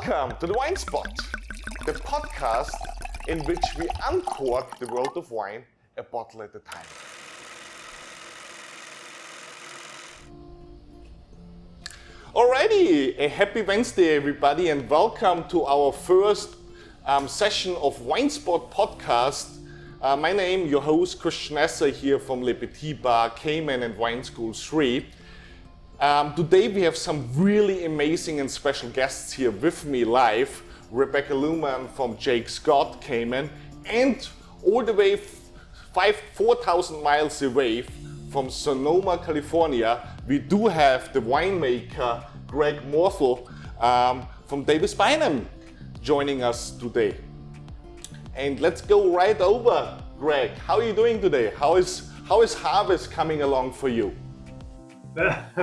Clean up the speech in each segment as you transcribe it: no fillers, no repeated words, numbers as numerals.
Welcome to the WineSpot, the podcast in which we uncork the world of wine a bottle at a time. Alrighty, a happy Wednesday everybody, and welcome to our first session of WineSpot podcast. My name, your host Christian Esser here from Le Petit Bar, Cayman and Wine School 3. Today we have some really amazing and special guests here with me live. Rebecca Leumann from Jaques, Cayman, and all the way 4,000 miles away from Sonoma, California, we do have the winemaker Greg Morthhole from Davis Bynum joining us today. And let's go right over, Greg. How are you doing today? How is harvest coming along for you? That's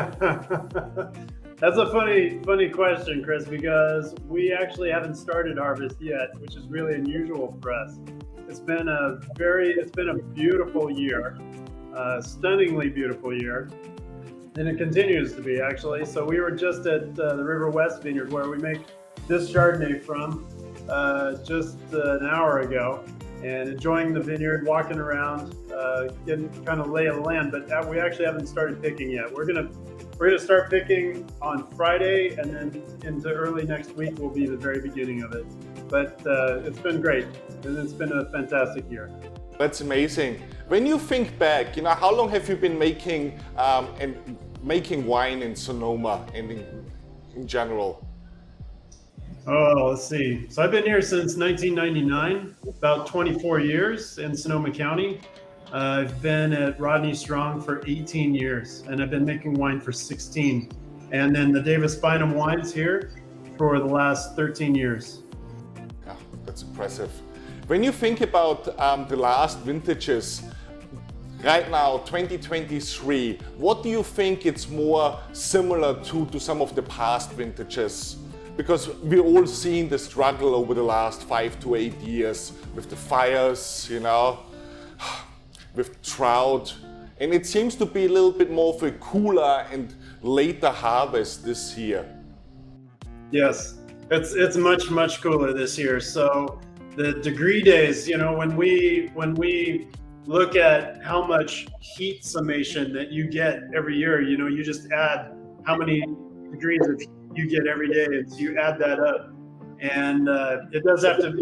a funny question, Chris, because we actually haven't started harvest yet, which is really unusual for us. It's been a beautiful year, stunningly beautiful year, and it continues to be actually. So we were just at the River West Vineyard where we make this Chardonnay from just an hour ago, and enjoying the vineyard, walking around, getting kind of lay of the land, but we actually haven't started picking yet. We're gonna start picking on Friday, and then into early next week will be the very beginning of it. But it's been great, and it's been a fantastic year. That's amazing. When you think back, how long have you been making wine in Sonoma and in general? Oh, let's see. So I've been here since 1999, about 24 years in Sonoma County. I've been at Rodney Strong for 18 years, and I've been making wine for 16. And then the Davis Bynum wines here for the last 13 years. Oh, that's impressive. When you think about the last vintages, right now, 2023, what do you think it's more similar to some of the past vintages? Because we're all seeing the struggle over the last 5 to 8 years with the fires, with drought, and it seems to be a little bit more of a cooler and later harvest this year. Yes, it's much cooler this year. So the degree days, when we look at how much heat summation that you get every year, you just add how many degrees of heat you get every day, and so you add that up, and it does have to.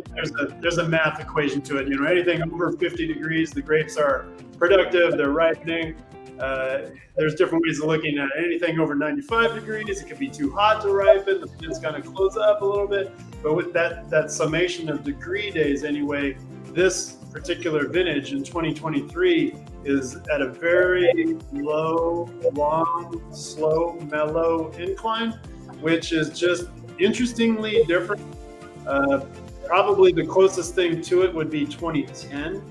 There's a math equation to it. Anything over 50 degrees, the grapes are productive, they're ripening. There's different ways of looking at it. Anything over 95 degrees, it can be too hot to ripen. The plants kind of close up a little bit. But with that summation of degree days, anyway, this particular vintage in 2023 is at a very low, long, slow, mellow incline, which is just interestingly different. Probably the closest thing to it would be 2010.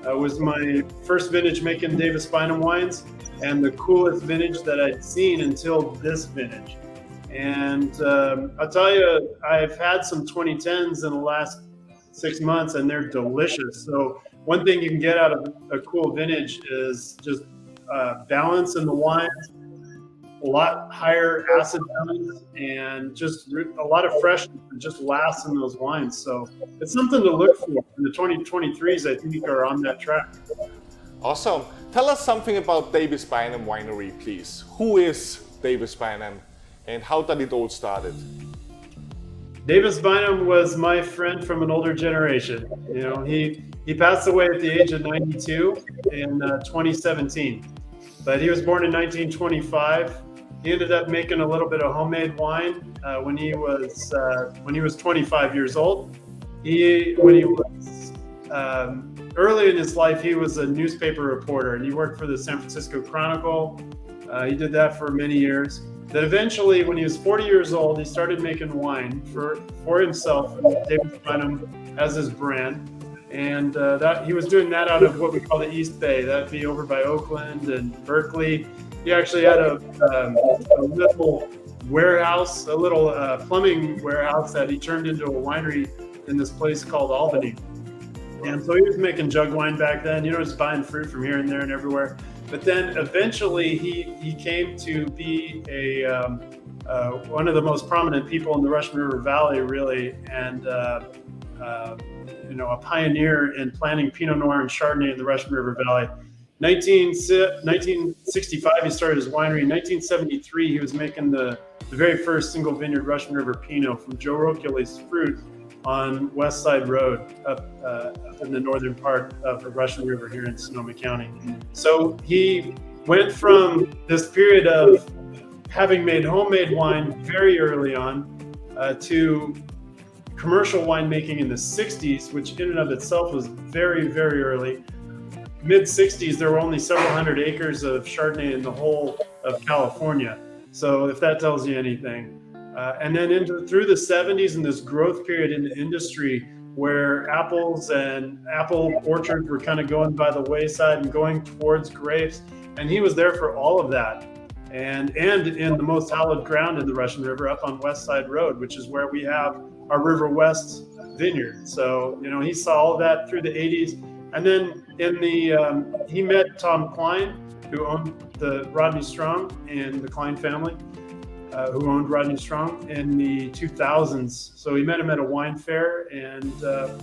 Was my first vintage making Davis Bynum wines, and the coolest vintage that I'd seen until this vintage. And I'll tell you, I've had some 2010s in the last 6 months, and they're delicious. So one thing you can get out of a cool vintage is just balance in the wines, a lot higher acid balance, and just a lot of freshness that just lasts in those wines. So it's something to look for. And the 2023s, I think, are on that track. Awesome. Tell us something about Davis Bynum Winery, please. Who is Davis Bynum, and how did it all started? Davis Bynum was my friend from an older generation. He passed away at the age of 92 in 2017, but he was born in 1925. He ended up making a little bit of homemade wine when he was 25 years old. Early in his life, he was a newspaper reporter, and he worked for the San Francisco Chronicle. He did that for many years. Then eventually, when he was 40 years old, he started making wine for himself, Davis Bynum as his brand. And that he was doing that out of what we call the East Bay. That'd be over by Oakland and Berkeley. He actually had a little warehouse, a little plumbing warehouse that he turned into a winery in this place called Albany. And so he was making jug wine back then, just buying fruit from here and there and everywhere. But then eventually he came to be a one of the most prominent people in the Russian River Valley, really, and a pioneer in planting Pinot Noir and Chardonnay in the Russian River Valley. 1965, he started his winery. In 1973, he was making the very first single vineyard Russian River Pinot from Joe Roccoli's fruit on West Side Road up in the northern part of the Russian River here in Sonoma County. So he went from this period of having made homemade wine very early on to commercial winemaking in the 60s, which in and of itself was very, very early. Mid-60s, there were only several hundred acres of Chardonnay in the whole of California. So if that tells you anything. And then through the 70s and this growth period in the industry where apples and apple orchards were kind of going by the wayside and going towards grapes. And he was there for all of that. And in the most hallowed ground in the Russian River up on West Side Road, which is where we have our River West vineyard. So, he saw all of that through the 80s. And then he met Tom Klein, who owned the Rodney Strong and the Klein family, who owned Rodney Strong in the 2000s. So he met him at a wine fair, and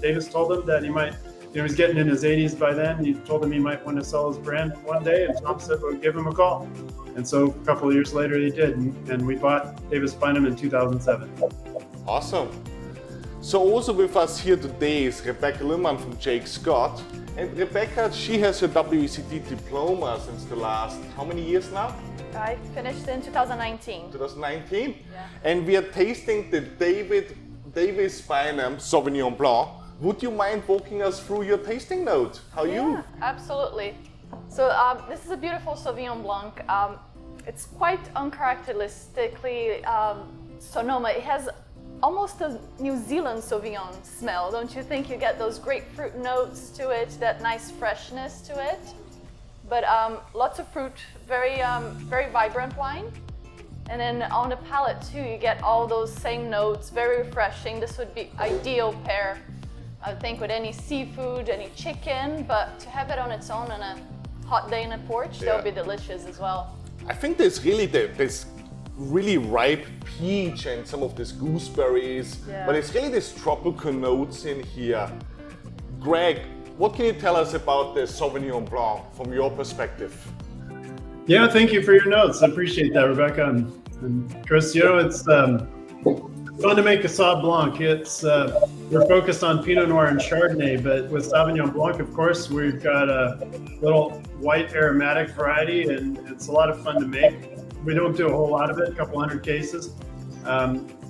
Davis told him that he might, he was getting in his 80s by then. He told him he might want to sell his brand one day, and Tom said, well, give him a call. And so a couple of years later he did, and we bought Davis Bynum in 2007. Awesome. So also with us here today is Rebecca Leumann from Jaques. And Rebecca, she has her WCT diploma since the last, how many years now? I finished in 2019. 2019? Yeah. And we are tasting the Davis Bynum Sauvignon Blanc. Would you mind walking us through your tasting notes? How are you? Absolutely. So this is a beautiful Sauvignon Blanc. It's quite uncharacteristically Sonoma. It has almost a New Zealand Sauvignon smell, don't you think? You get those grapefruit notes to it, that nice freshness to it. But lots of fruit, very vibrant wine. And then on the palate too, you get all those same notes, very refreshing. This would be ideal pair, I think, with any seafood, any chicken, but to have it on its own on a hot day in a porch, that would be delicious as well. I think there's really this really ripe peach and some of these gooseberries, but it's really these tropical notes in here. Greg, what can you tell us about the Sauvignon Blanc from your perspective? Yeah, thank you for your notes. I appreciate that, Rebecca and Chris. It's fun to make a Sauv Blanc. We're focused on Pinot Noir and Chardonnay, but with Sauvignon Blanc, of course, we've got a little white aromatic variety, and it's a lot of fun to make. We don't do a whole lot of it, a couple hundred cases.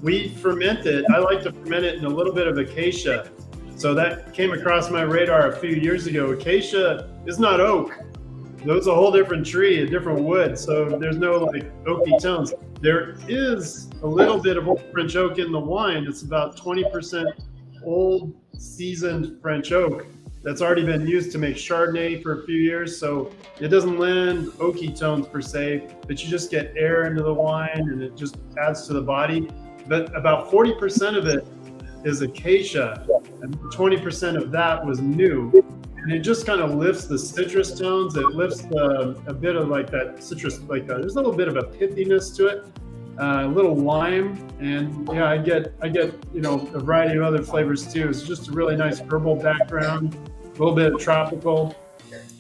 We ferment it. I like to ferment it in a little bit of acacia. So that came across my radar a few years ago. Acacia is not oak. That's a whole different tree, a different wood. So there's no like oaky tones. There is a little bit of old French oak in the wine. It's about 20% old seasoned French oak that's already been used to make Chardonnay for a few years. So it doesn't lend oaky tones per se, but you just get air into the wine and it just adds to the body. But about 40% of it is acacia, and 20% of that was new. And it just kind of lifts the citrus tones. It lifts a bit of like that citrus, there's a little bit of a pithiness to it, a little lime, and I get a variety of other flavors too. It's just a really nice herbal background, a little bit of tropical.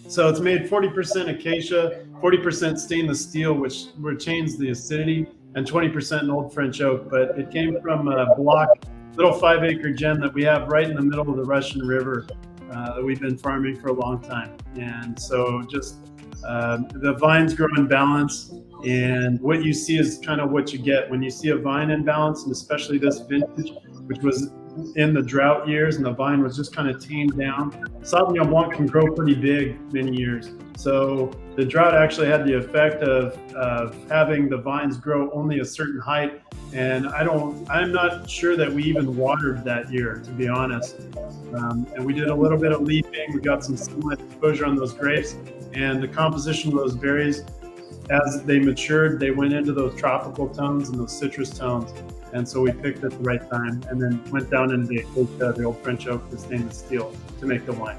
So it's made 40% acacia, 40% stainless steel, which retains the acidity, and 20% in old French oak. But it came from a block, little 5-acre gem that we have right in the middle of the Russian River that we've been farming for a long time. And so just the vines grow in balance, and what you see is kind of what you get when you see a vine in balance, and especially this vintage, which was in the drought years and the vine was just kind of tamed down. Sauvignon Blanc can grow pretty big many years. So the drought actually had the effect of having the vines grow only a certain height. And I'm not sure that we even watered that year, to be honest. And we did a little bit of leafing. We got some sunlight exposure on those grapes, and the composition of those berries, as they matured, they went into those tropical tones and those citrus tones. And so we picked at the right time and then went down into the acacia, the old French oak, the stainless steel to make the wine.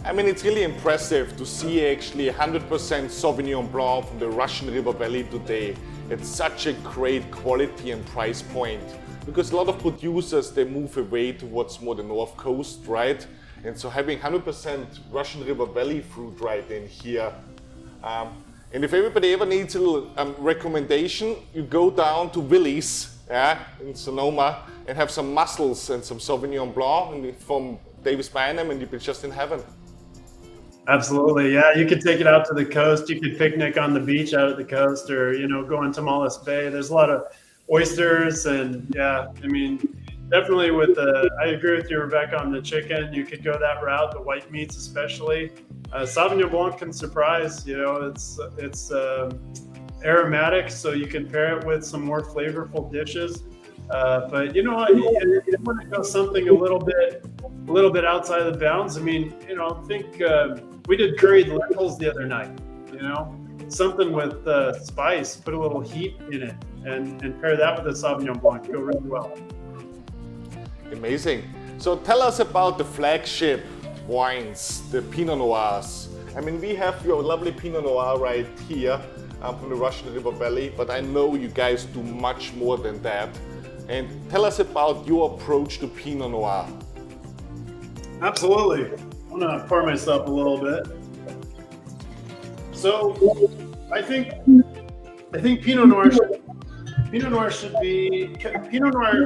I mean, it's really impressive to see actually 100% Sauvignon Blanc from the Russian River Valley today. at such a great quality and price point. Because a lot of producers, they move away towards more the North Coast, right? And so having 100% Russian River Valley fruit right in here. And if everybody ever needs a little recommendation, you go down to Willie's, in Sonoma, and have some mussels and some Sauvignon Blanc from Davis Bynum, and you'll be just in heaven. Absolutely, yeah. You could take it out to the coast. You could picnic on the beach out at the coast, or go on Tamales Bay. There's a lot of oysters, and yeah, I mean, definitely I agree with you, Rebecca, on the chicken. You could go that route, the white meats especially. Sauvignon Blanc can surprise. It's aromatic, so you can pair it with some more flavorful dishes. But you want to go something a little bit outside of the bounds. I mean, think we did curried lentils the other night. Something with spice, put a little heat in it, and pair that with a Sauvignon Blanc. Go really well. Amazing. So tell us about the flagship wines, the Pinot Noirs. I mean, we have your lovely Pinot Noir right here from the Russian River Valley, but I know you guys do much more than that. And tell us about your approach to Pinot Noir. Absolutely. I'm gonna pour myself a little bit. So I think Pinot Noir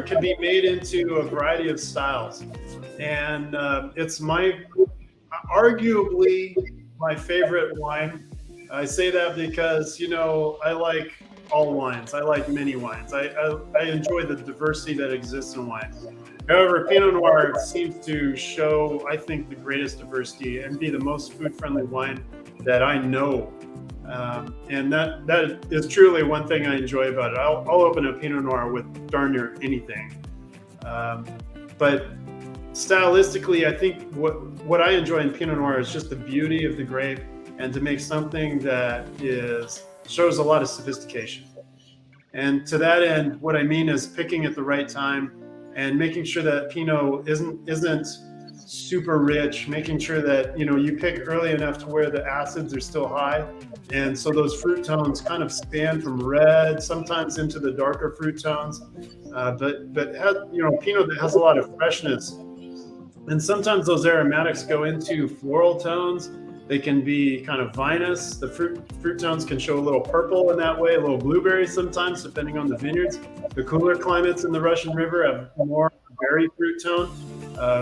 could be made into a variety of styles, and it's arguably my favorite wine. I say that because I like all wines. I like many wines. I enjoy the diversity that exists in wine. However, Pinot Noir seems to show, I think, the greatest diversity and be the most food-friendly wine that I know. And that is truly one thing I enjoy about it. I'll open a Pinot Noir with darn near anything. But stylistically, I think what I enjoy in Pinot Noir is just the beauty of the grape, and to make something that shows a lot of sophistication. And to that end, what I mean is picking at the right time and making sure that Pinot isn't super rich, making sure that you pick early enough to where the acids are still high, and so those fruit tones kind of span from red sometimes into the darker fruit tones, but has, Pinot that has a lot of freshness, and sometimes those aromatics go into floral tones. They can be kind of vinous. The fruit tones can show a little purple in that way, a little blueberry sometimes, depending on the vineyards. The cooler climates in the Russian River have more berry fruit tone,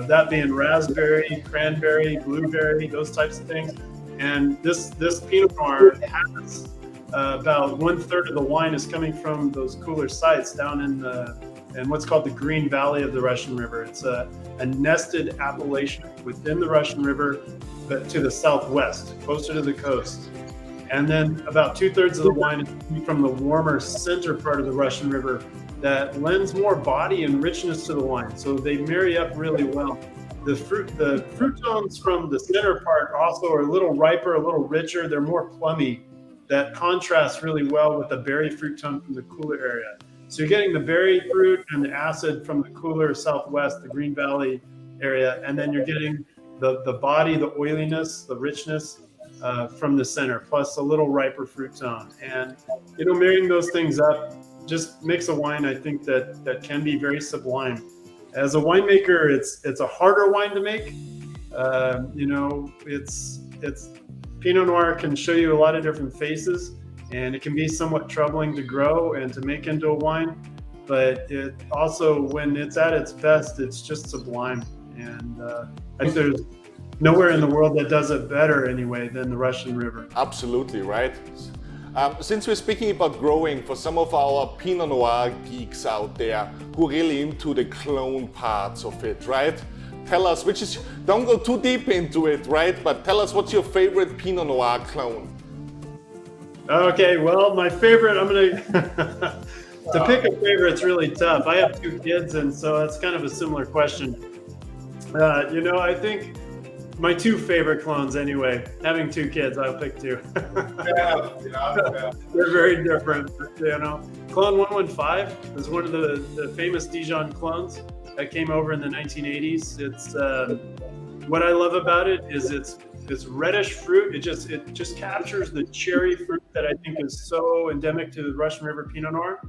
that being raspberry, cranberry, blueberry, those types of things. And this Pinot Noir has about 1/3 of the wine is coming from those cooler sites down in what's called the Green Valley of the Russian River. It's a nested appellation within the Russian River, but to the southwest, closer to the coast. And then about 2/3 of the wine is coming from the warmer center part of the Russian River that lends more body and richness to the wine. So they marry up really well. The fruit tones from the center part also are a little riper, a little richer. They're more plummy. That contrasts really well with the berry fruit tone from the cooler area. So you're getting the berry fruit and the acid from the cooler southwest, the Green Valley area, and then you're getting the body, the oiliness, the richness from the center, plus a little riper fruit tone. And marrying those things up just makes a wine, I think, that can be very sublime. As a winemaker, it's a harder wine to make. It's Pinot Noir can show you a lot of different faces, and it can be somewhat troubling to grow and to make into a wine. But it also, when it's at its best, it's just sublime. And I think there's nowhere in the world that does it better anyway than the Russian River. Absolutely, right? Since we're speaking about growing, for some of our Pinot Noir geeks out there who are really into the clone parts of it, right? Tell us, don't go too deep into it, right? But tell us, what's your favorite Pinot Noir clone? Okay, well, my favorite, to pick a favorite's really tough. I have 2 kids, and so that's kind of a similar question. I think my 2 favorite clones anyway, having 2 kids, I'll pick 2. Yeah. They're very different, Clone 115 is one of the famous Dijon clones that came over in the 1980s. what I love about it is it's reddish fruit. It just captures the cherry fruit that I think is so endemic to the Russian River Pinot Noir.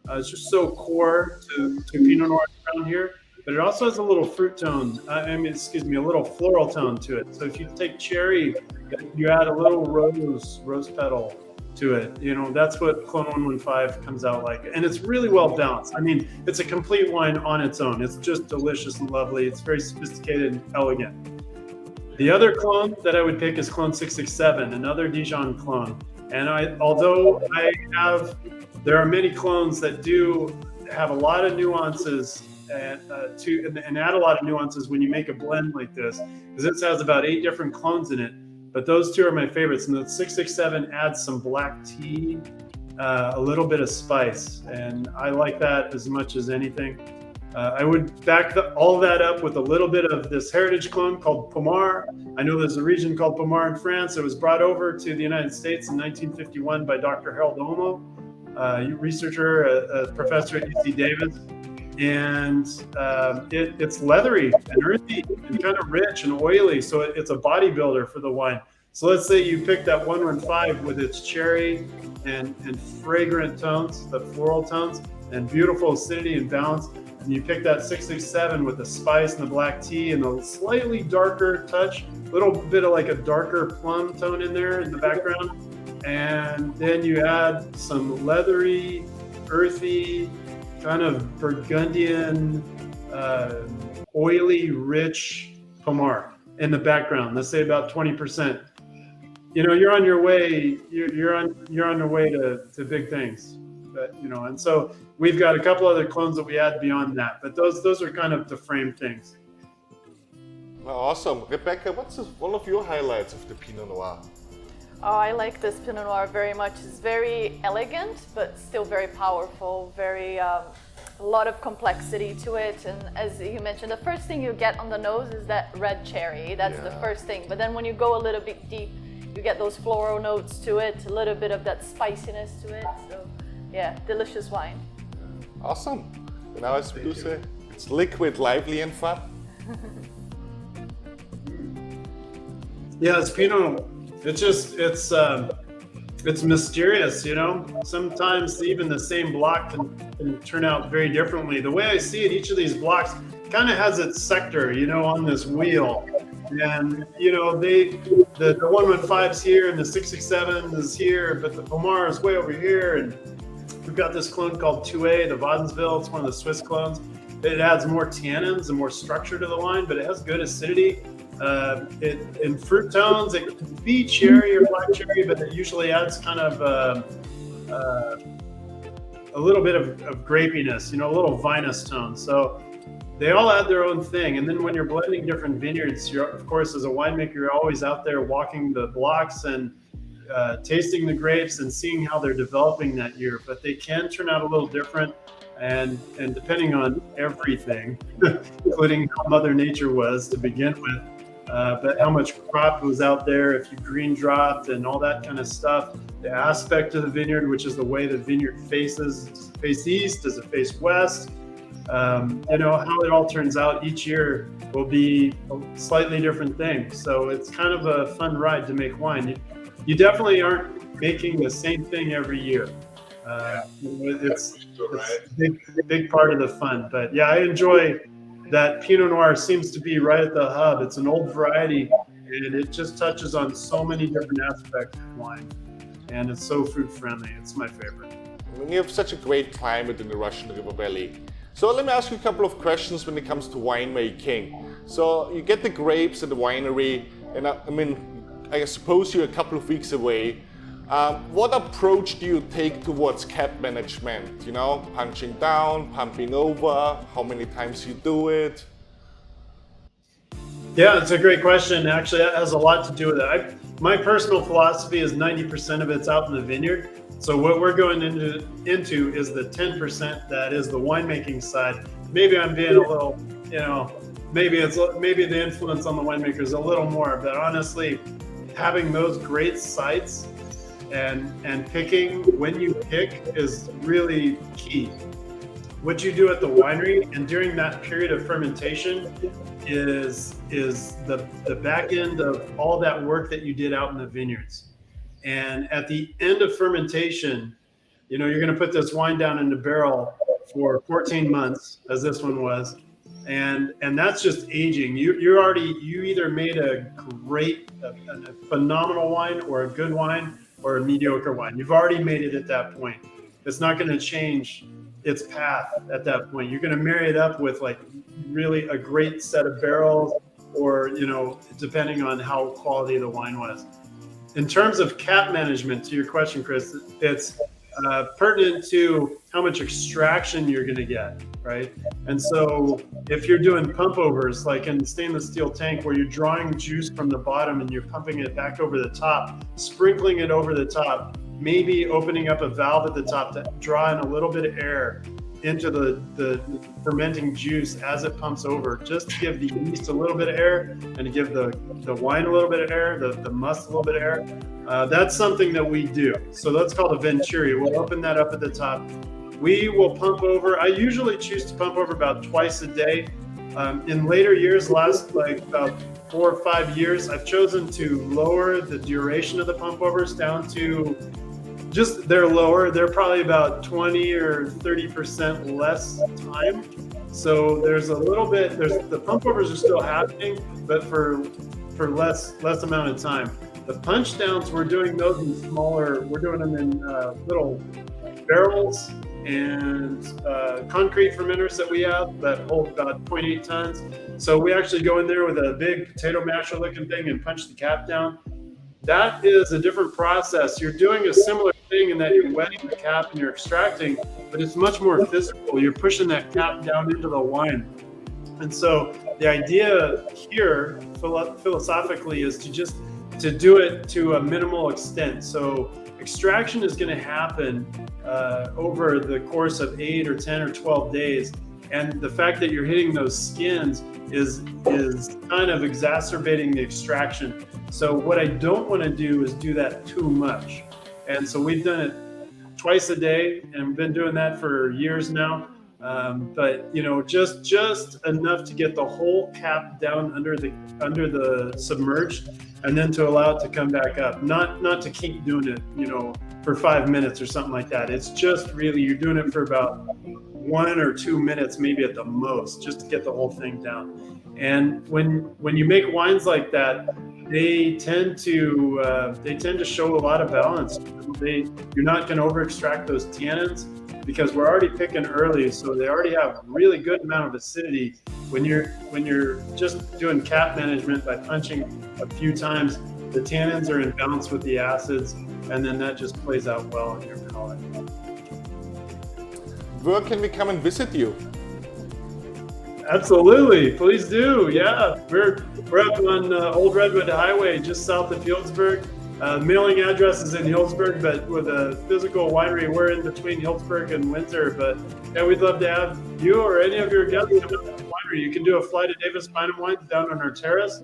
It's just so core to Pinot Noir around here. But it also has a little fruit tone. A little floral tone to it. So if you take cherry, you add a little rose petal to it. You know, that's what Clone 115 comes out like. And it's really well balanced. I mean, it's a complete wine on its own. It's just delicious and lovely. It's very sophisticated and elegant. The other clone that I would pick is Clone 667, another Dijon clone. And there are many clones that do have a lot of nuances and add a lot of nuances when you make a blend like this, because this has about 8 different clones in it. But those 2 are my favorites. And the 667 adds some black tea, a little bit of spice, and I like that as much as anything. I would back all that up with a little bit of this heritage clone called Pommard. I know there's a region called Pommard in France. It was brought over to the United States in 1951 by Dr. Harold Olmo, a researcher, a professor at UC Davis. And it's leathery and earthy and kind of rich and oily. So it's a bodybuilder for the wine. So let's say you pick that 115 with its cherry and fragrant tones, the floral tones, and beautiful acidity and balance. And you pick that 667 with the spice and the black tea and a slightly darker touch, a little bit of like a darker plum tone in there in the background. And then you add some leathery, earthy, kind of Burgundian, oily, rich Pommard in the background. Let's say about 20%. You know, you're on your way. You're on your way to big things. But, you know, and so we've got a couple other clones that we add beyond that. But those are kind of the frame things. Well, awesome, Rebecca. What's one of your highlights of the Pinot Noir? Oh, I like this Pinot Noir very much. It's very elegant, but still very powerful, a lot of complexity to it. And as you mentioned, the first thing you get on the nose is that red cherry. That's the first thing. But then when you go a little bit deep, you get those floral notes to it, a little bit of that spiciness to it. So yeah, delicious wine. Awesome. And now as you say, it's liquid, lively, and fun. Yeah, it's Pinot. It's mysterious, you know. Sometimes even the same block can turn out very differently. The way I see it, each of these blocks kind of has its sector, you know, on this wheel. And, you know, the 115's here and the 667 is here, but the Pommard is way over here. And we've got this clone called 2A, the Wadensville. It's one of the Swiss clones. It adds more tannins and more structure to the wine, but it has good acidity. In fruit tones, it can be cherry or black cherry, but it usually adds kind of a little bit of grapiness, you know, a little vinous tone. So they all add their own thing. And then when you're blending different vineyards, you're, of course, as a winemaker, you're always out there walking the blocks and tasting the grapes and seeing how they're developing that year. But they can turn out a little different. And depending on everything, including how Mother Nature was to begin with, but how much crop was out there, if you green dropped and all that kind of stuff, the aspect of the vineyard, which is the way the vineyard faces, does it face east, does it face west, you know, how it all turns out each year will be a slightly different thing. So it's kind of a fun ride to make wine. You definitely aren't making the same thing every year. It's a big part of the fun. But yeah, I enjoy that Pinot Noir seems to be right at the hub. It's an old variety, and it just touches on so many different aspects of wine. And it's so fruit friendly. It's my favorite. I mean, you have such a great climate in the Russian River Valley. So let me ask you a couple of questions when it comes to winemaking. So you get the grapes at the winery, and I suppose you're a couple of weeks away. What approach do you take towards cap management? You know, punching down, pumping over, how many times you do it? Yeah, it's a great question. Actually, that has a lot to do with it. My personal philosophy is 90% of it's out in the vineyard. So what we're going into is the 10% that is the winemaking side. Maybe I'm being a little, you know, maybe the influence on the winemaker is a little more, but honestly, having those great sites and picking when you pick is really key. what you do at the winery and during that period of fermentation is the back end of all that work that you did out in the vineyards. And at the end of fermentation, you're going to put this wine down in the barrel for 14 months, as this one was, and that's just aging. You either made a phenomenal wine, or a good wine, or a mediocre wine. You've already made it at that point. It's not going to change its path at that point. You're going to marry it up with like really a great set of barrels, or depending on how quality the wine was. In terms of cap management, to your question, Chris, it's pertinent to how much extraction you're going to get, right? And so if you're doing pump overs, like in stainless steel tank, where you're drawing juice from the bottom and you're pumping it back over the top, sprinkling it over the top, maybe opening up a valve at the top to draw in a little bit of air into the fermenting juice as it pumps over, just to give the yeast a little bit of air and to give the wine a little bit of air, the must a little bit of air. That's something that we do. So that's called a venturi. We'll open that up at the top. We will pump over. I usually choose to pump over about twice a day. In later years, last like about 4 or 5 years, I've chosen to lower the duration of the pump overs down to they're lower. They're probably about 20 or 30% less time. So there's a little bit, the pump overs are still happening, but for less amount of time. The punch downs, we're doing those in smaller, we're doing them in little barrels and concrete fermenters that we have that hold about 0.8 tons. So we actually go in there with a big potato masher looking thing and punch the cap down. That is a different process. You're doing a similar thing in that you're wetting the cap and you're extracting, but it's much more physical. You're pushing that cap down into the wine. And so the idea here philosophically is to do it to a minimal extent. So extraction is going to happen over the course of 8 or 10 or 12 days. And the fact that you're hitting those skins is kind of exacerbating the extraction. So what I don't want to do is do that too much. And so we've done it twice a day, and we've been doing that for years now. But just enough to get the whole cap down under the submerged, and then to allow it to come back up. Not to keep doing it, for 5 minutes or something like that. It's just really, you're doing it for about 1 or 2 minutes, maybe at the most, just to get the whole thing down. And when you make wines like that, they tend to show a lot of balance. You're not going to over extract those tannins, because we're already picking early, so they already have a really good amount of acidity. When you're just doing cap management by punching a few times, the tannins are in balance with the acids, and then that just plays out well in your palate. Where can we come and visit you? Absolutely, please do. Yeah, we're up on Old Redwood Highway, just south of Healdsburg. Mailing address is in Healdsburg, but with a physical winery, we're in between Healdsburg and Windsor. But yeah, we'd love to have you or any of your guests come out to the winery. You can do a fly to Davis Bynum wines down on our terrace.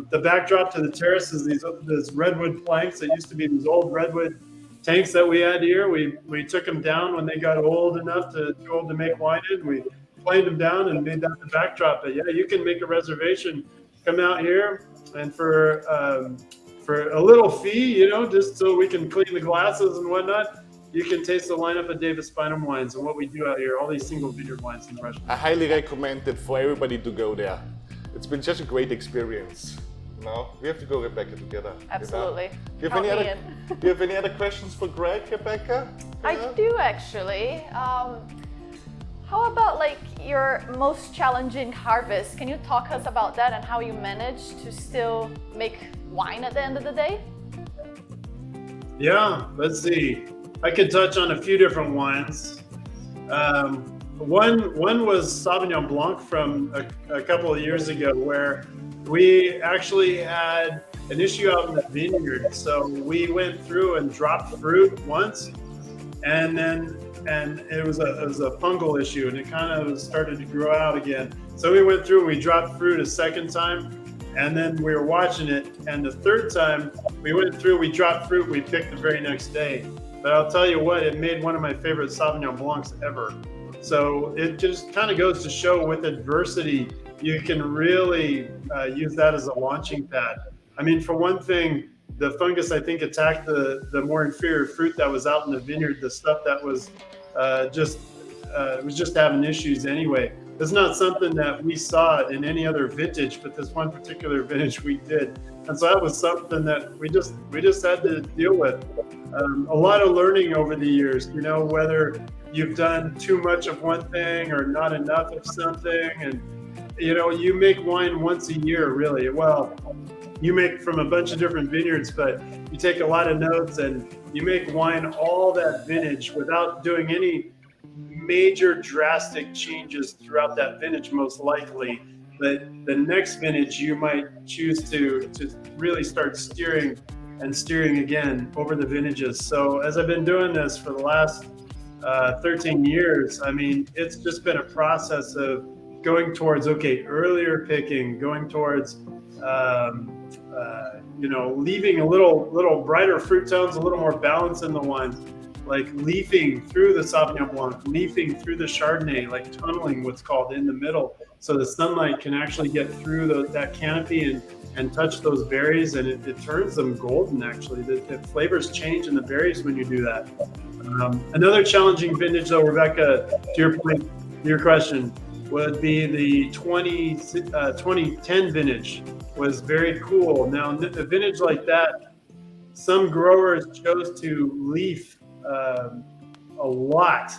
The backdrop to the terrace is these redwood planks that used to be these old redwood tanks that we had here. We took them down when they got too old to make wine in. We planed them down and made that the backdrop. But yeah, you can make a reservation, come out here, and for a little fee, just so we can clean the glasses and whatnot, you can taste the lineup of Davis Bynum wines and what we do out here, all these single vineyard wines in Russia. I highly recommend it for everybody to go there. It's been such a great experience. No, we have to go, Rebecca, together. Absolutely. Do you have any other questions for Greg, Rebecca? I do actually. How about your most challenging harvest? Can you talk us about that and how you managed to still make wine at the end of the day? Yeah, let's see. I could touch on a few different wines. One was Sauvignon Blanc from a couple of years ago, where we actually had an issue out in the vineyard. So we went through and dropped fruit once, and it was a fungal issue, and it kind of started to grow out again. So we went through, we dropped fruit a second time, and then we were watching it. And the third time we went through, we dropped fruit, we picked the very next day. But I'll tell you what, it made one of my favorite Sauvignon Blancs ever. So it just kind of goes to show with adversity, you can really use that as a launching pad. I mean, for one thing, the fungus, I think, attacked the more inferior fruit that was out in the vineyard, the stuff that was just having issues anyway. It's not something that we saw in any other vintage, but this one particular vintage we did. And so that was something that we just had to deal with. A lot of learning over the years, you know, whether you've done too much of one thing or not enough of something. And, you know, you make wine once a year, really. Well, you make from a bunch of different vineyards, but you take a lot of notes and you make wine all that vintage without doing any major drastic changes throughout that vintage, most likely. But the next vintage, you might choose to really start steering again over the vintages. So as I've been doing this for the last 13 years, I mean, it's just been a process of going towards, earlier picking, going towards, you know, leaving a little brighter fruit tones, a little more balance in the wines, like leafing through the Sauvignon Blanc, leafing through the Chardonnay, like tunneling, what's called, in the middle, so the sunlight can actually get through that canopy and touch those berries, and it turns them golden, actually. The flavors change in the berries when you do that. Another challenging vintage, though, Rebecca, to your point, your question, would be the 2010 vintage. Was very cool. Now, a vintage like that, some growers chose to leaf a lot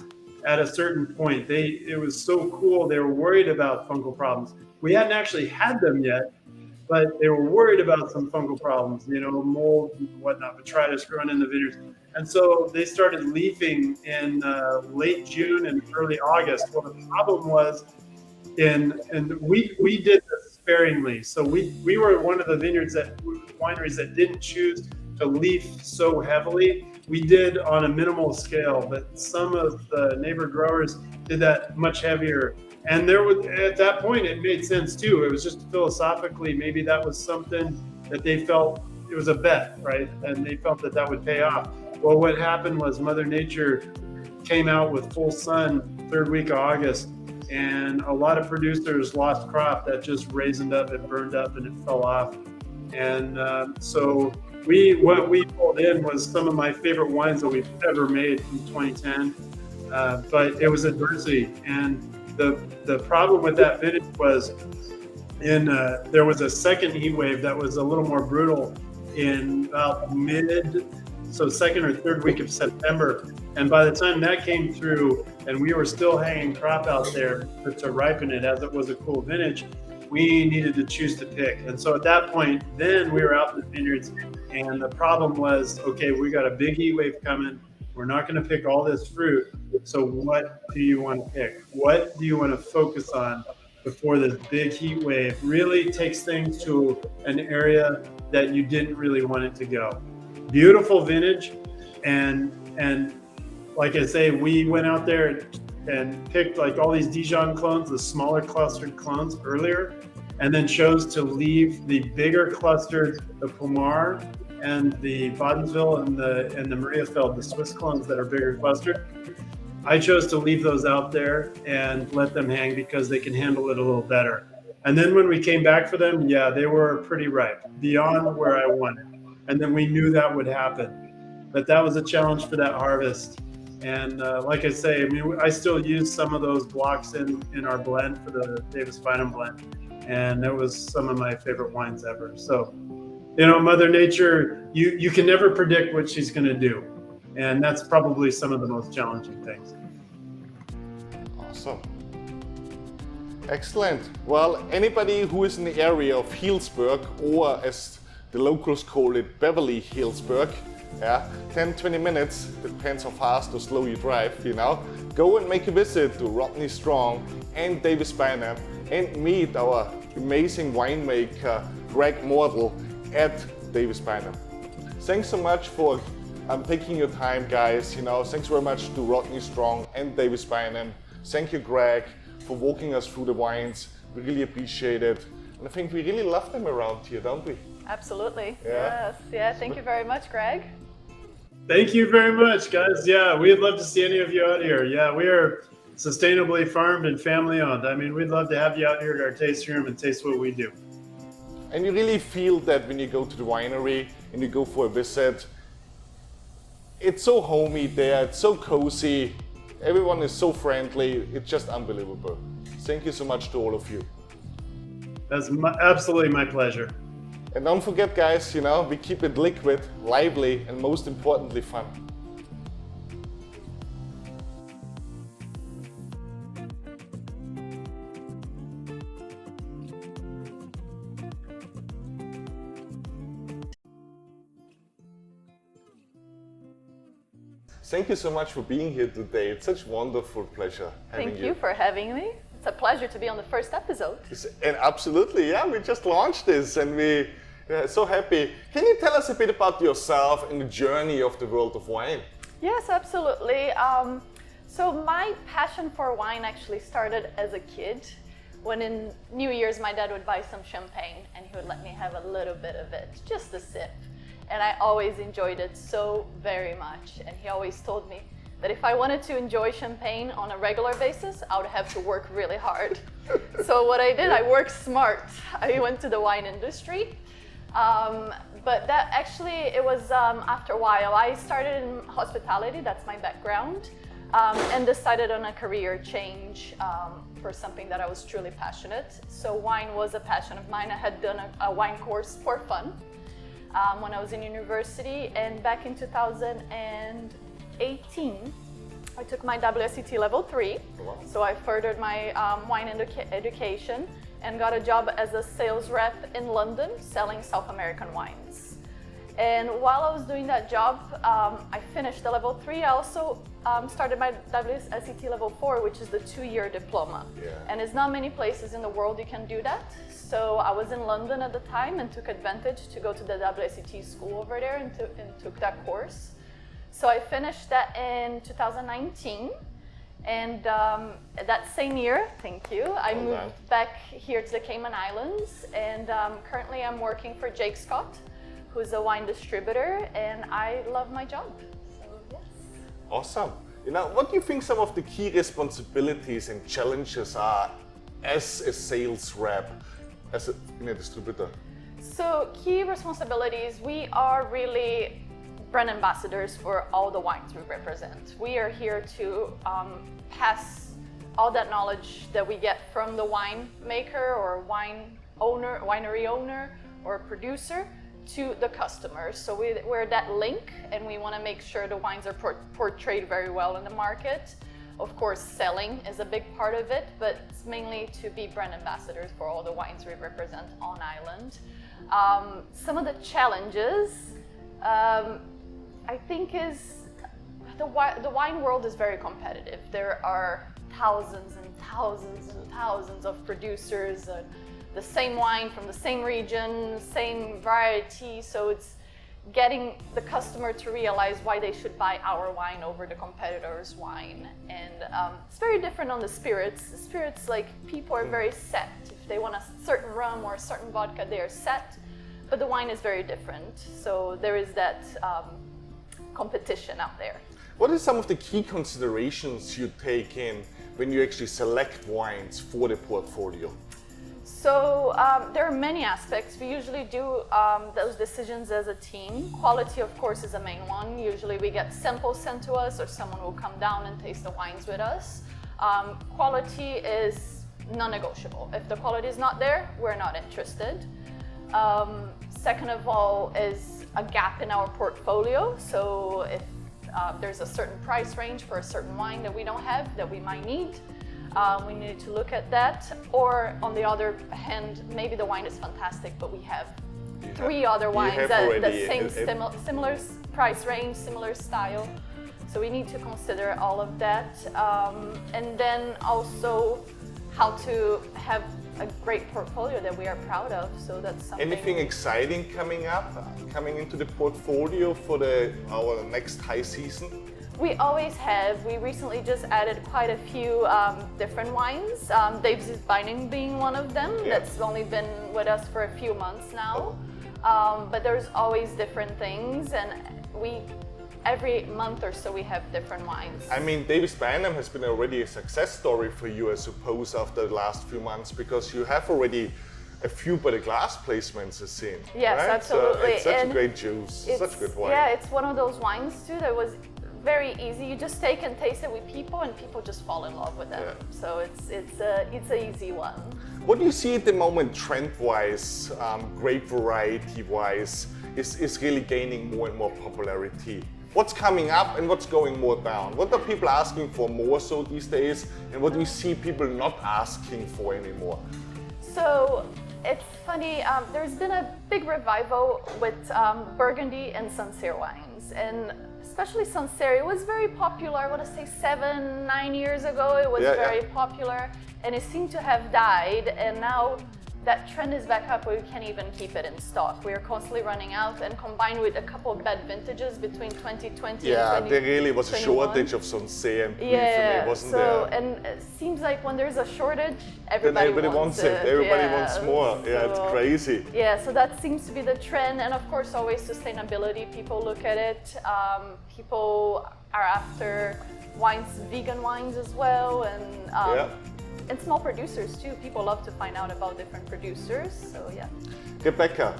at a certain point. It was so cool. They were worried about fungal problems. We hadn't actually had them yet, but they were worried about some fungal problems, you know, mold and whatnot, botrytis growing in the vineyards. And so they started leafing in late June and early August. Well, the problem was, and we did this sparingly. So we were one of the wineries that didn't choose to leaf so heavily. We did on a minimal scale, but some of the neighbor growers did that much heavier. And at that point, it made sense too. It was just philosophically, maybe that was something that they felt, it was a bet, right? And they felt that would pay off. Well, what happened was Mother Nature came out with full sun third week of August, and a lot of producers lost crop that just raisined up and burned up and it fell off. And so what we pulled in was some of my favorite wines that we've ever made from 2010, but it was adversity. And the problem with that vintage was there was a second heat wave that was a little more brutal in about second or third week of September. And by the time that came through and we were still hanging crop out there to ripen it, as it was a cool vintage, we needed to choose to pick. And so at that point, then we were out in the vineyards, and the problem was, we got a big heat wave coming. We're not going to pick all this fruit. So what do you want to pick? What do you want to focus on before this big heat wave really takes things to an area that you didn't really want it to go? Beautiful vintage. And like I say, we went out there and picked like all these Dijon clones, the smaller clustered clones earlier, and then chose to leave the bigger clustered, the Pomar and the Baudensville and the Mariafeld, the Swiss clones that are bigger clustered. I chose to leave those out there and let them hang because they can handle it a little better. And then when we came back for them, they were pretty ripe, beyond where I wanted. And then we knew that would happen. But that was a challenge for that harvest. And like I say, I mean, I still use some of those blocks in our blend for the Davis Bynum blend. And it was some of my favorite wines ever. So, you know, Mother Nature, you can never predict what she's going to do. And that's probably some of the most challenging things. Awesome. Excellent. Well, anybody who is in the area of Healdsburg, or as the locals call it, Beverly Hillsburg, 10-20 minutes, depends how fast or slow you drive, you know, go and make a visit to Rodney Strong and Davis Bynum and meet our amazing winemaker Greg Morthhole at Davis Bynum. Thanks so much for taking your time, guys. You know, thanks very much to Rodney Strong and Davis Bynum. Thank you, Greg, for walking us through the wines. We really appreciate it. And I think we really love them around here, don't we? Absolutely. Yes. Yeah. Thank you very much, Greg. Thank you very much, guys. Yeah, we'd love to see any of you out here. Yeah, sustainably farmed and family owned. I mean, we'd love to have you out here at our tasting room and taste what we do. And you really feel that when you go to the winery and you go for a visit, it's so homey there, it's so cozy, everyone is so friendly, it's just unbelievable. Thank you so much to all of you. That's absolutely my pleasure. And don't forget guys, we keep it liquid, lively, and most importantly fun. Thank you so much for being here today. It's such a wonderful pleasure having you. Thank you for having me. It's a pleasure to be on the first episode. And absolutely, yeah, we just launched this and we're so happy. Can you tell us a bit about yourself and the journey of the world of wine? Yes, absolutely. So my passion for wine actually started as a kid, when in New Year's my dad would buy some champagne and he would let me have a little bit of it, just a sip. And I always enjoyed it so very much. And he always told me that if I wanted to enjoy champagne on a regular basis, I would have to work really hard. So what I did, I worked smart. I went to the wine industry. But that actually, it was after a while. I started in hospitality, that's my background, and decided on a career change for something that I was truly passionate. So wine was a passion of mine. I had done a wine course for fun. When I was in university, and back in 2018, I took my WSET level 3. Wow. So I furthered my wine education and got a job as a sales rep in London selling South American wines. And while I was doing that job, I finished the level 3. I also started my WSET level 4, which is the 2-year diploma. Yeah. And it's not many places in the world you can do that. So I was in London at the time and took advantage to go to the WSET school over there and took that course. So I finished that in 2019. And that same year, thank you, I moved back here to the Cayman Islands. And currently I'm working for Jaques, who's a wine distributor, and I love my job. So yes. Awesome. What do you think some of the key responsibilities and challenges are as a sales rep, as a distributor? So key responsibilities, we are really brand ambassadors for all the wines we represent. We are here to pass all that knowledge that we get from the winemaker or winery owner or producer to the customers. So we're that link, and we want to make sure the wines are portrayed very well in the market. Of course, selling is a big part of it, but it's mainly to be brand ambassadors for all the wines we represent on island. Some of the challenges, I think, is the wine world is very competitive. There are thousands and thousands and thousands of producers, the same wine from the same region, same variety. So it's getting the customer to realize why they should buy our wine over the competitor's wine. And it's very different on the spirits. The spirits, like, people are very set. If they want a certain rum or a certain vodka, they are set. But the wine is very different. So there is that competition out there. What are some of the key considerations you take in when you actually select wines for the portfolio? So there are many aspects. We usually do those decisions as a team. Quality, of course, is a main one. Usually we get samples sent to us, or someone will come down and taste the wines with us. Quality is non-negotiable. If the quality is not there, we're not interested. Second of all is a gap in our portfolio. So if there's a certain price range for a certain wine that we don't have, that we might need, we need to look at that. Or on the other hand, maybe the wine is fantastic, but we have 3 other wines at the same similar price range, similar style. So we need to consider all of that. And then also how to have a great portfolio that we are proud of. So that's something. Anything exciting coming into the portfolio for our next high season? We always have. We recently just added quite a few different wines. Davis Bynum being one of them. Yeah. That's only been with us for a few months now. But there's always different things, and we every month or so we have different wines. I mean, Davis Bynum has been already a success story for you, I suppose, after the last few months, because you have already a few by the glass placements I've seen. Yes, right? absolutely. So it's such And a great juice, such good wine. Yeah, it's one of those wines too that was very easy. You just take and taste it with people, and people just fall in love with them. Yeah. So it's an easy one. What do you see at the moment trend-wise, grape variety-wise, is really gaining more and more popularity? What's coming up and what's going more down? What are people asking for more so these days, and what do you see people not asking for anymore? So it's funny, there's been a big revival with Burgundy and Sancerre wines, and especially Sancerre. It was very popular, I want to say 7-9 years ago, it was very popular, and it seemed to have died, and now that trend is back up where we can't even keep it in stock. We are constantly running out, and combined with a couple of bad vintages between 2020 and 2021. There really was a shortage of Sancerre and Prix, wasn't there? So, and it seems like when there's a shortage, everybody wants it. Everybody wants more. Yeah, it's crazy. Yeah, so that seems to be the trend, and of course always sustainability. People look at it. People are after wines, vegan wines as well, and small producers too. People love to find out about different producers, so yeah. Rebecca,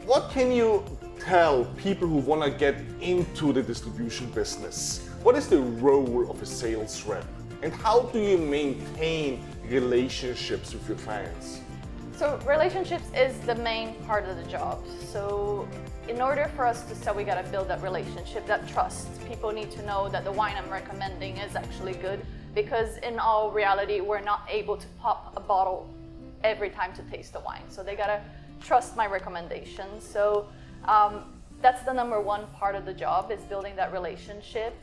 what can you tell people who want to get into the distribution business? What is the role of a sales rep? And how do you maintain relationships with your clients? So relationships is the main part of the job. So in order for us to sell, we got to build that relationship, that trust. People need to know that the wine I'm recommending is actually good, because in all reality, we're not able to pop a bottle every time to taste the wine. So they got to trust my recommendations. So that's the number one part of the job, is building that relationship,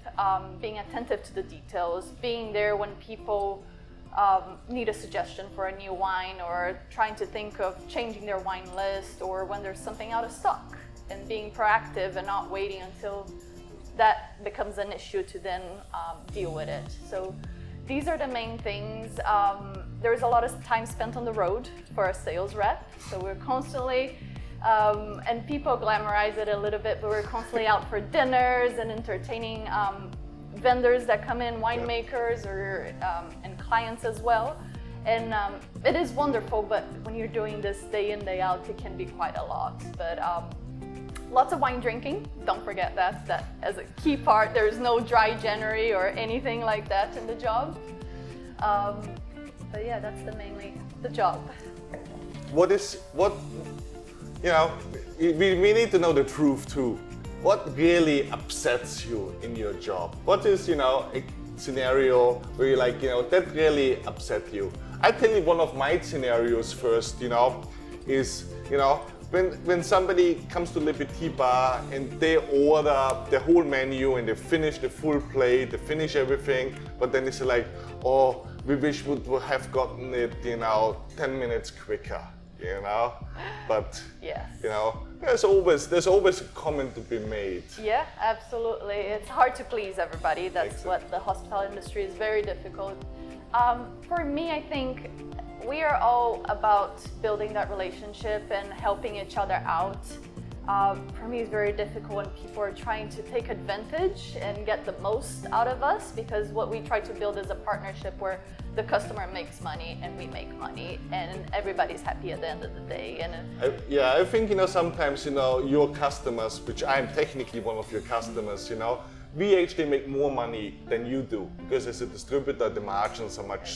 being attentive to the details, being there when people need a suggestion for a new wine, or trying to think of changing their wine list, or when there's something out of stock, and being proactive and not waiting until that becomes an issue to then deal with it. So these are the main things. There's a lot of time spent on the road for a sales rep. So we're constantly, and people glamorize it a little bit, but we're constantly out for dinners and entertaining vendors that come in, winemakers and clients as well. And it is wonderful, but when you're doing this day in, day out, it can be quite a lot. But lots of wine drinking, don't forget that as a key part. There's no dry January or anything like that in the job. But yeah, that's mainly the job. We need to know the truth too. What really upsets you in your job? What is, a scenario where you're like, that really upset you? I tell you one of my scenarios first, is, when somebody comes to Le Petit Bar and they order the whole menu and they finish the full plate, they finish everything, but then it's like, oh, we wish we would have gotten it, 10 minutes quicker, But, yes. there's always a comment to be made. Yeah, absolutely. It's hard to please everybody. That's what the hospitality industry is, very difficult. For me, I think we are all about building that relationship and helping each other out. For me, it's very difficult when people are trying to take advantage and get the most out of us, because what we try to build is a partnership where the customer makes money and we make money, and everybody's happy at the end of the day. And I think sometimes your customers, which I'm technically one of your customers, we actually make more money than you do, because as a distributor the margins are much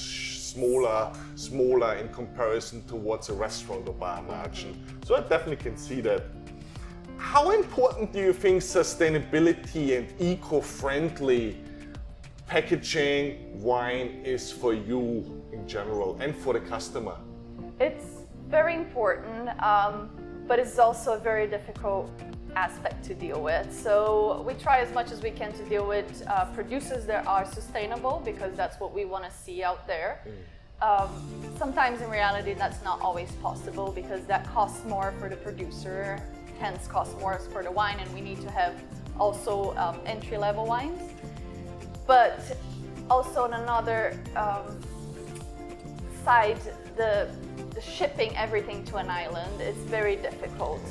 smaller in comparison towards a restaurant or bar margin. So I definitely can see that. How important do you think sustainability and eco-friendly packaging wine is for you in general and for the customer? It's very important, but it's also a very difficult aspect to deal with. So we try as much as we can to deal with producers that are sustainable, because that's what we want to see out there. Sometimes in reality that's not always possible, because that costs more for the producer, hence costs more for the wine, and we need to have also entry-level wines. But also on another side, the shipping everything to an island is very difficult.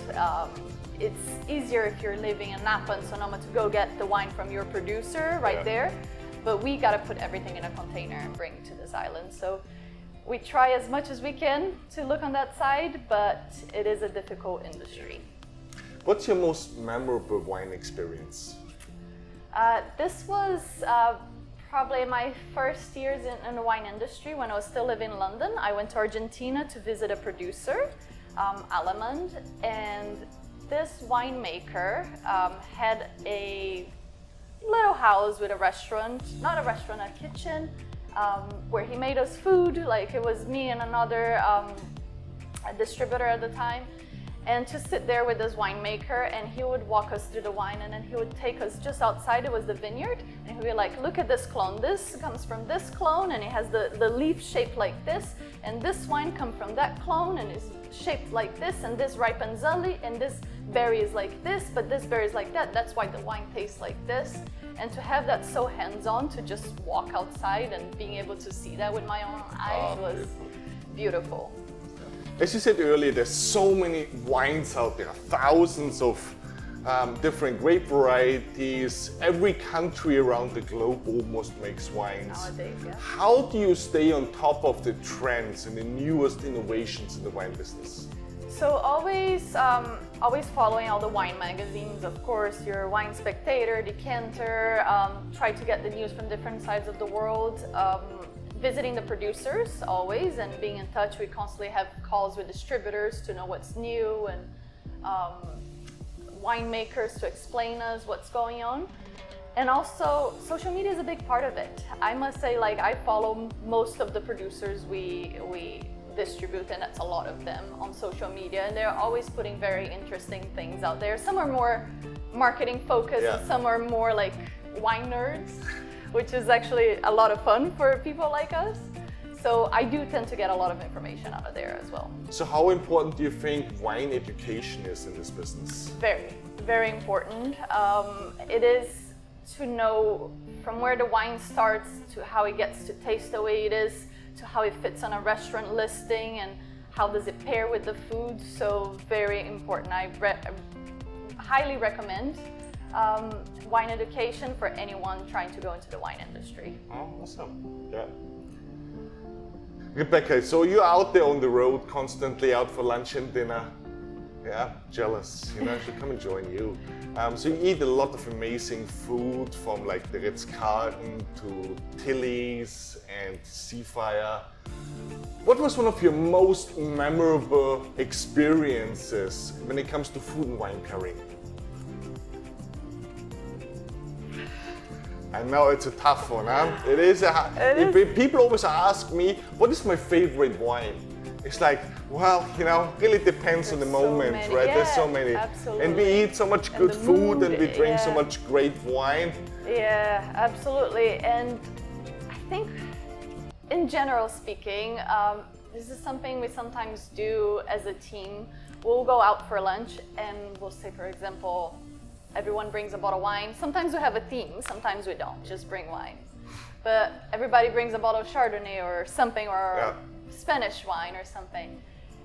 it's easier if you're living in Napa and Sonoma to go get the wine from your producer right there. But we got to put everything in a container and bring it to this island. So we try as much as we can to look on that side, but it is a difficult industry. What's your most memorable wine experience? This was probably my first years in the wine industry when I was still living in London. I went to Argentina to visit a producer, Allemande, and this winemaker had a little house with a restaurant, not a restaurant, a kitchen, where he made us food. Like it was me and another a distributor at the time, and to sit there with this winemaker, and he would walk us through the wine, and then he would take us just outside. It was the vineyard, and he'd be like, look at this clone, this comes from this clone, and it has the leaf shaped like this, and this wine comes from that clone and is shaped like this, and this ripens early, and this berry is like this, but this berry is like that. That's why the wine tastes like this. And to have that so hands-on, to just walk outside and being able to see that with my own eyes was beautiful. As you said earlier, there's so many wines out there, thousands of different grape varieties. Every country around the globe almost makes wines. Nowadays, yeah. How do you stay on top of the trends and the newest innovations in the wine business? So always following all the wine magazines, of course, your Wine Spectator, Decanter, try to get the news from different sides of the world. Visiting the producers always and being in touch. We constantly have calls with distributors to know what's new, and winemakers to explain us what's going on. And also social media is a big part of it. I must say, like, I follow most of the producers we distribute, and that's a lot of them on social media, and they're always putting very interesting things out there. Some are more marketing focused, and some are more like wine nerds, which is actually a lot of fun for people like us. So I do tend to get a lot of information out of there as well. So how important do you think wine education is in this business? Very, very important. It is to know from where the wine starts to how it gets to taste the way it is, to how it fits on a restaurant listing, and how does it pair with the food. So very important. I highly recommend wine education for anyone trying to go into the wine industry. Oh, awesome. Yeah. Rebecca, so you're out there on the road constantly, out for lunch and dinner. Yeah, jealous. You know, I should come and join you. So you eat a lot of amazing food, from like the Ritz-Carlton to Tilly's and Seafire. What was one of your most memorable experiences when it comes to food and wine pairing? I know it's a tough one, huh? It is. People always ask me, what is my favorite wine? It's like, well, you know, really depends on the moment, right? Yeah, there's so many. Absolutely. And we eat so much good food, and we drink so much great wine. Yeah, absolutely. And I think, in general speaking, this is something we sometimes do as a team. We'll go out for lunch and we'll say, for example, everyone brings a bottle of wine. Sometimes we have a theme, sometimes we don't, just bring wine. But everybody brings a bottle of Chardonnay or something, or Spanish wine or something.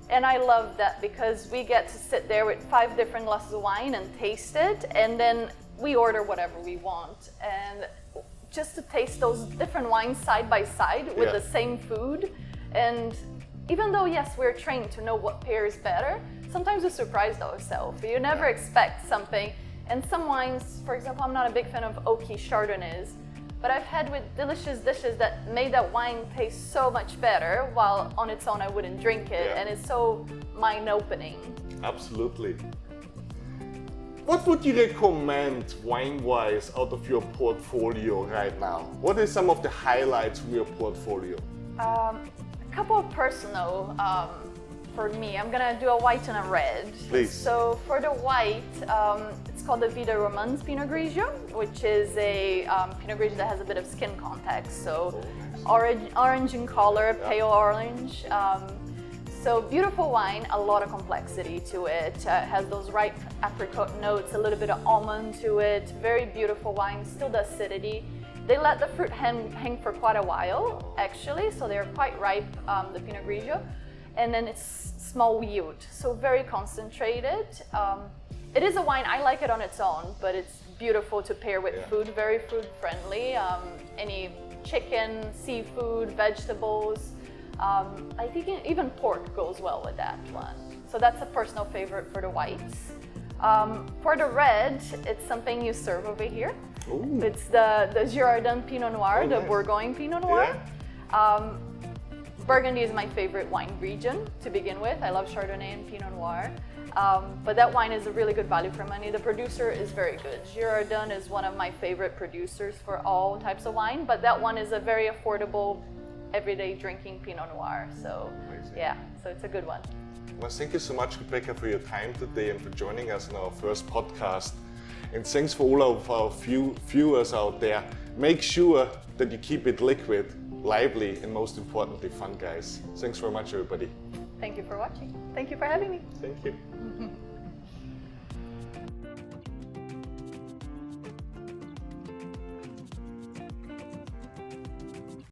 And I love that, because we get to sit there with 5 different glasses of wine and taste it, and then we order whatever we want. And just to taste those different wines side by side with the same food. And even though, yes, we're trained to know what pairs better, sometimes we surprise ourselves. You never expect something. And some wines, for example, I'm not a big fan of oaky Chardonnays, but I've had with delicious dishes that made that wine taste so much better, while on its own I wouldn't drink it, and it's so mind-opening. Absolutely. What would you recommend wine-wise out of your portfolio right now? What are some of the highlights from your portfolio? A couple of personal for me. I'm gonna do a white and a red. Please. So for the white, it's called the Vida Romance Pinot Grigio, which is a Pinot Grigio that has a bit of skin contact. So orange in color, pale orange. So beautiful wine, a lot of complexity to it. Has those ripe apricot notes, a little bit of almond to it. Very beautiful wine, still the acidity. They let the fruit hang for quite a while, actually, so they're quite ripe, the Pinot Grigio. And then it's small yield, so very concentrated. it is a wine, I like it on its own, but it's beautiful to pair with food, very food friendly. Any chicken, seafood, vegetables. I think even pork goes well with that one. So that's a personal favorite for the whites. For the red, it's something you serve over here. Ooh. It's the Girardin Pinot Noir, the nice. Bourgogne Pinot Noir. Burgundy is my favorite wine region to begin with. I love Chardonnay and Pinot Noir. But that wine is a really good value for money. The producer is very good. Girardin is one of my favorite producers for all types of wine, but that one is a very affordable, everyday drinking Pinot Noir. So Amazing. yeah, so it's a good one. Well, thank you so much, Rebecca, for your time today and for joining us in our first podcast. And thanks for all of our viewers out there. Make sure that you keep it liquid, lively, and most importantly, fun, guys. Thanks very much, everybody. Thank you for watching. Thank you for having me. Thank you.